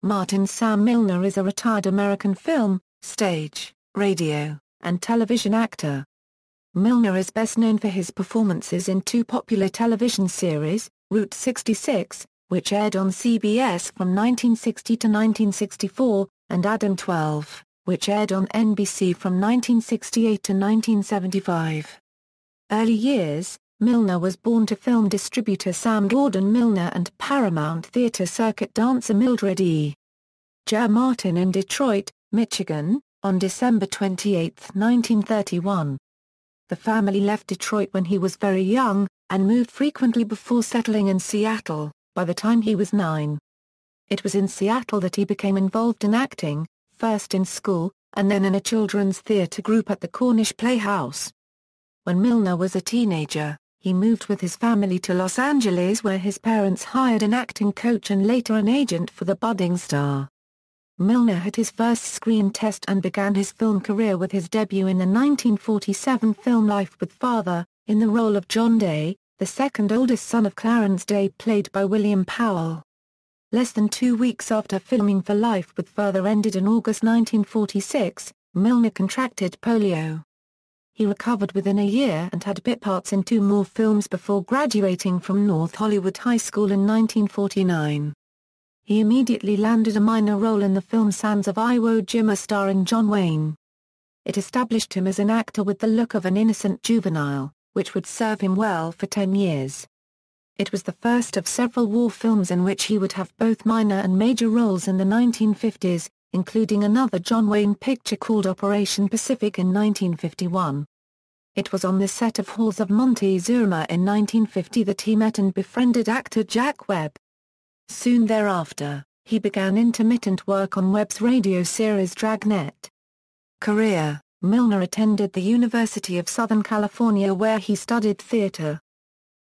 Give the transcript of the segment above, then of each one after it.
Martin Sam Milner is a retired American film, stage, radio, and television actor. Milner is best known for his performances in two popular television series, Route 66, which aired on CBS from 1960 to 1964, and Adam 12, which aired on NBC from 1968 to 1975. Early years: Milner was born to film distributor Sam Gordon Milner and Paramount Theater circuit dancer Mildred E. J. Martin in Detroit, Michigan, on December 28, 1931. The family left Detroit when he was very young, and moved frequently before settling in Seattle, by the time he was 9. It was in Seattle that he became involved in acting, first in school, and then in a children's theater group at the Cornish Playhouse. When Milner was a teenager, he moved with his family to Los Angeles, where his parents hired an acting coach and later an agent for the budding star. Milner had his first screen test and began his film career with his debut in the 1947 film Life with Father, in the role of John Day, the second oldest son of Clarence Day, played by William Powell. Less than 2 weeks after filming for Life with Father ended in August 1946, Milner contracted polio. He recovered within a year and had bit parts in 2 more films before graduating from North Hollywood High School in 1949. He immediately landed a minor role in the film Sands of Iwo Jima starring John Wayne. It established him as an actor with the look of an innocent juvenile, which would serve him well for 10 years. It was the first of several war films in which he would have both minor and major roles in the 1950s, including another John Wayne picture called Operation Pacific in 1951. It was on the set of Halls of Montezuma in 1950 that he met and befriended actor Jack Webb. Soon thereafter, he began intermittent work on Webb's radio series Dragnet. Career: Milner attended the University of Southern California, where he studied theater.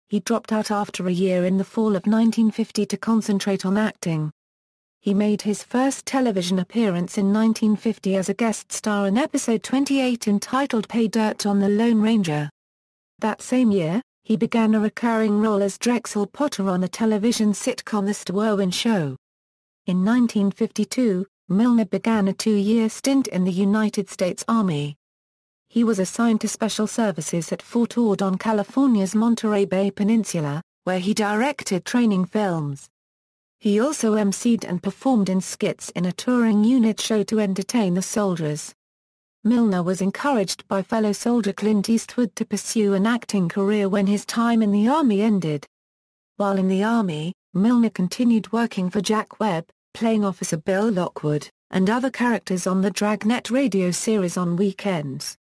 He dropped out after a year in the fall of 1950 to concentrate on acting. He made his first television appearance in 1950 as a guest star in episode 28 entitled Pay Dirt on the Lone Ranger. That same year, he began a recurring role as Drexel Potter on a television sitcom The Stu Erwin Show. In 1952, Milner began a 2-year stint in the United States Army. He was assigned to Special Services at Fort Ord on California's Monterey Bay Peninsula, where he directed training films. He also emceed and performed in skits in a touring unit show to entertain the soldiers. Milner was encouraged by fellow soldier Clint Eastwood to pursue an acting career when his time in the Army ended. While in the Army, Milner continued working for Jack Webb, playing Officer Bill Lockwood, and other characters on the Dragnet radio series on weekends.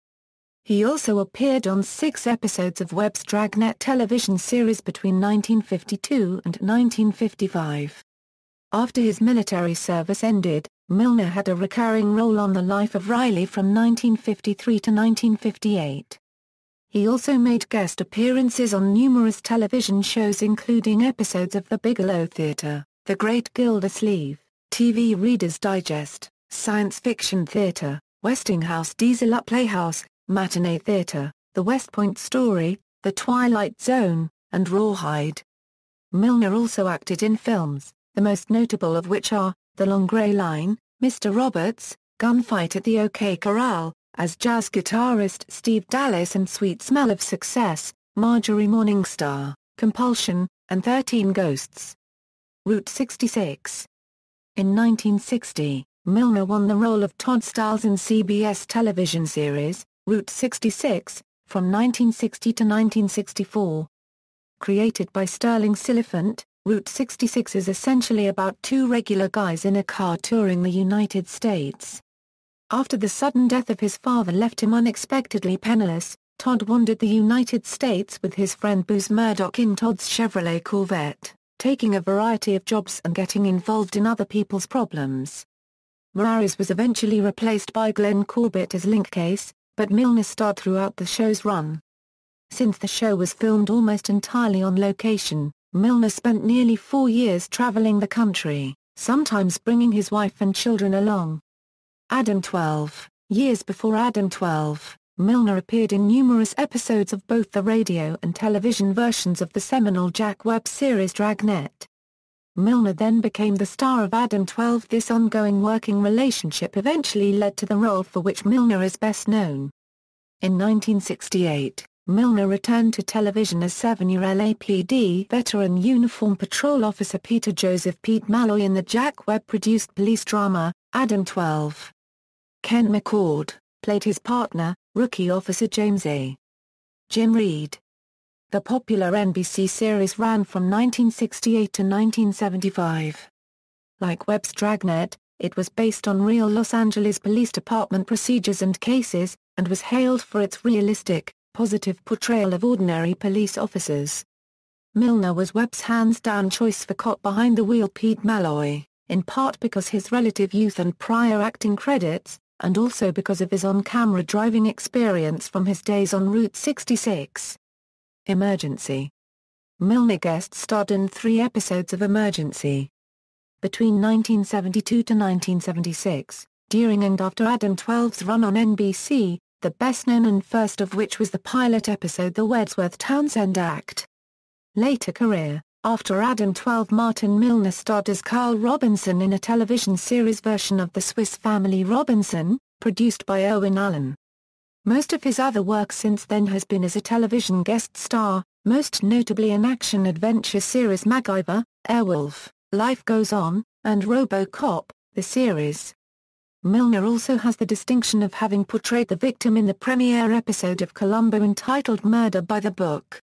He also appeared on 6 episodes of Webb's Dragnet television series between 1952 and 1955. After his military service ended, Milner had a recurring role on The Life of Riley from 1953 to 1958. He also made guest appearances on numerous television shows including episodes of The Bigelow Theatre, The Great Gildersleeve, TV Reader's Digest, Science Fiction Theatre, Westinghouse Diesel Up Playhouse, Matinee Theatre, The West Point Story, The Twilight Zone, and Rawhide. Milner also acted in films, the most notable of which are The Long Grey Line, Mr. Roberts, Gunfight at the OK Corral, as jazz guitarist Steve Dallas, and Sweet Smell of Success, Marjorie Morningstar, Compulsion, and 13 Ghosts. Route 66. In 1960, Milner won the role of Todd Stiles in CBS television series, Route 66, from 1960 to 1964. Created by Sterling Siliphant, Route 66 is essentially about 2 regular guys in a car touring the United States. After the sudden death of his father left him unexpectedly penniless, Todd wandered the United States with his friend Booz Murdoch in Todd's Chevrolet Corvette, taking a variety of jobs and getting involved in other people's problems. Morales was eventually replaced by Glenn Corbett as Linkcase, but Milner starred throughout the show's run. Since the show was filmed almost entirely on location, Milner spent nearly 4 years traveling the country, sometimes bringing his wife and children along. Adam 12. Years before Adam 12, Milner appeared in numerous episodes of both the radio and television versions of the seminal Jack Webb series Dragnet. Milner then became the star of Adam 12. This ongoing working relationship eventually led to the role for which Milner is best known. In 1968, Milner returned to television as 7-year LAPD veteran Uniform Patrol Officer Peter Joseph Pete Malloy in the Jack Webb-produced police drama, Adam 12. Kent McCord played his partner, rookie officer James A. Jim Reed. The popular NBC series ran from 1968 to 1975. Like Webb's Dragnet, it was based on real Los Angeles Police Department procedures and cases, and was hailed for its realistic, positive portrayal of ordinary police officers. Milner was Webb's hands-down choice for cop behind the wheel Pete Malloy, in part because his relative youth and prior acting credits, and also because of his on-camera driving experience from his days on Route 66. Emergency. Milner guest starred in 3 episodes of Emergency. Between 1972 to 1976, during and after Adam 12's run on NBC, the best known and first of which was the pilot episode The Wadsworth-Townsend Act. Later career. After Adam 12, Martin Milner starred as Carl Robinson in a television series version of The Swiss Family Robinson, produced by Owen Allen. Most of his other work since then has been as a television guest star, most notably in action-adventure series MacGyver, Airwolf, Life Goes On, and RoboCop, the series. Milner also has the distinction of having portrayed the victim in the premiere episode of Columbo entitled Murder by the Book.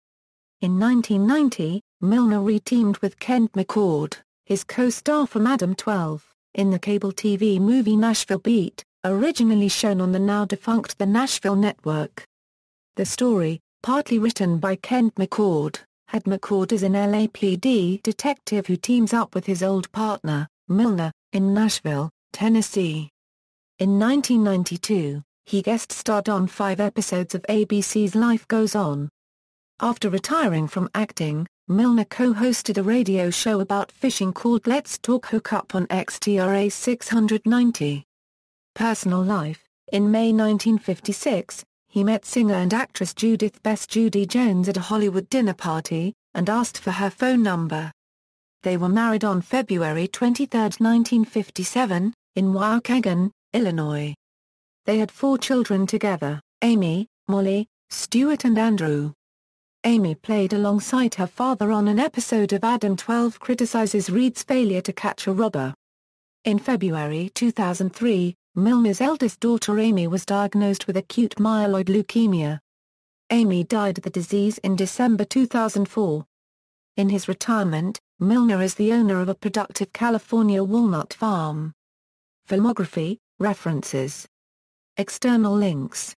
In 1990, Milner re-teamed with Kent McCord, his co-star from Adam 12, in the cable TV movie Nashville Beat, originally shown on the now-defunct The Nashville Network. The story, partly written by Kent McCord, had McCord as an LAPD detective who teams up with his old partner, Milner, in Nashville, Tennessee. In 1992, he guest-starred on 5 episodes of ABC's Life Goes On. After retiring from acting, Milner co-hosted a radio show about fishing called Let's Talk Hookup on XTRA 690. Personal life. In May 1956, he met singer and actress Judith Bess Judy Jones at a Hollywood dinner party, and asked for her phone number. They were married on February 23, 1957, in Waukegan, Illinois. They had 4 children together, Amy, Molly, Stuart and Andrew. Amy played alongside her father on an episode of Adam 12 criticizes Reed's failure to catch a robber. In February 2003, Milner's eldest daughter Amy was diagnosed with acute myeloid leukemia. Amy died of the disease in December 2004. In his retirement, Milner is the owner of a productive California walnut farm. Filmography, references. External links.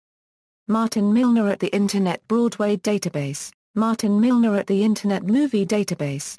Martin Milner at the Internet Broadway Database, Martin Milner at the Internet Movie Database.